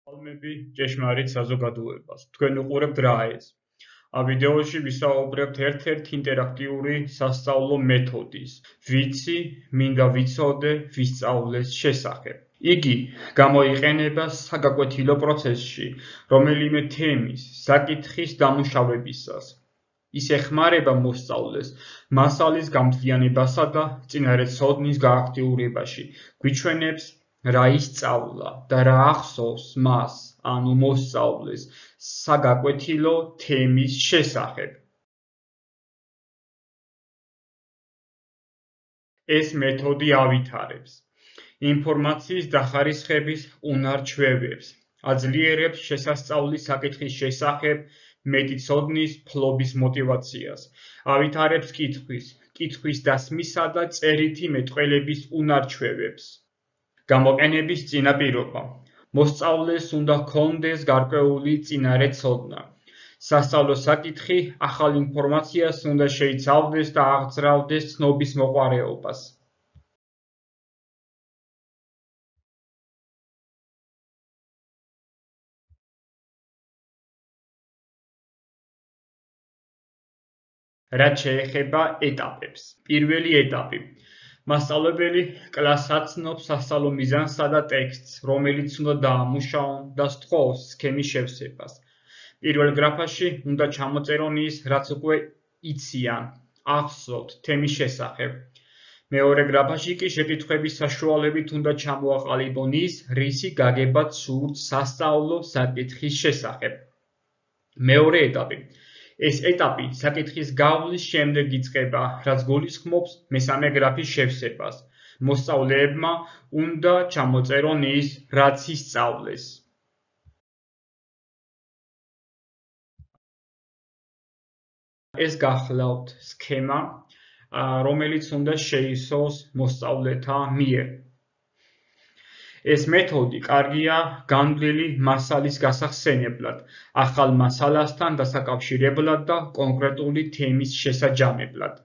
მოგესალმები ჭეშმარიტ საზოგადოებას. თქვენ უყურებთ რა ეს? ვიდეოში ვისაუბრებთ ერთ-ერთ ინტერაქტიული სასწავლო მეთოდის, ვიცი, მინდა ვიცოდე, ვისწავლეს შესახებ. იგი გამოიყენება საგაკვეთილო პროცესში, რომელიმე თემის, საკითხის დამუშავებისას. ის ეხმარება მოსწავლეს მასალის გამძლიანებასა და წინარეცოდნის გააქტიურებაში, გვიჩვენებს რა ისწავლა და რა ახსოვს მას, ანუ მოსწავლეს საგაკვეთილო თემის შესახებ. ეს მეთოდი ავითარებს ინფორმაციის დახარისხების უნარ-ჩვევებს, აძლიერებს შესასწავლის საკითხის შესახებ მეტი ცოდნის ფლობის მოტივაციას, ავითარებს კითხვის დასმისა და წერითი მეტყველების უნარ-ჩვევებს. გამოყენების წინაპირობა. მოსწავლეს უნდა ჰქონდეს გარკვეული წინარეცოდნა. სასწავლო საკითხი ახალ ინფორმაციას უნდა შეიცავდეს და აღძრავდეს ცნობის მოყვარეობას. რაც შეეხება ეტაპებს. პირველი ეტაპი. მასწავლებელი კლასს აცნობს სასწავლო მიზანსა და ტექსტს, რომელიც უნდა დაამუშავონ და სთხოვს სქემის შევსებას. პირველ გრაფაში უნდა ჩამოწერონ ის, რაც უკვე იციან, ახსოვთ თემის შესახებ. მეორე გრაფაში კი შეკითხვების საშუალებით უნდა ჩამოაყალიბონ ის, რისი გაგებაც სურთ სასწავლო საკითხის შესახებ. მეორე ეტაპი. ეს ეტაპი საკითხის გავლის შემდეგ იწყება, რაც გულისხმობს მესამე გრაფის შევსებას. მოსწავლეებმა უნდა ჩამოწერონ ის, რაც ისწავლეს. ეს გახლავთ სქემა, რომელიც უნდა შეისწავლოს მოსწავლეთა მიერ. ეს მეთოდი კარგია განვლილი მასალის გასახსენებლად, ახალ მასალასთან დასაკავშირებლად და კონკრეტული თემის შესაჯამებლად.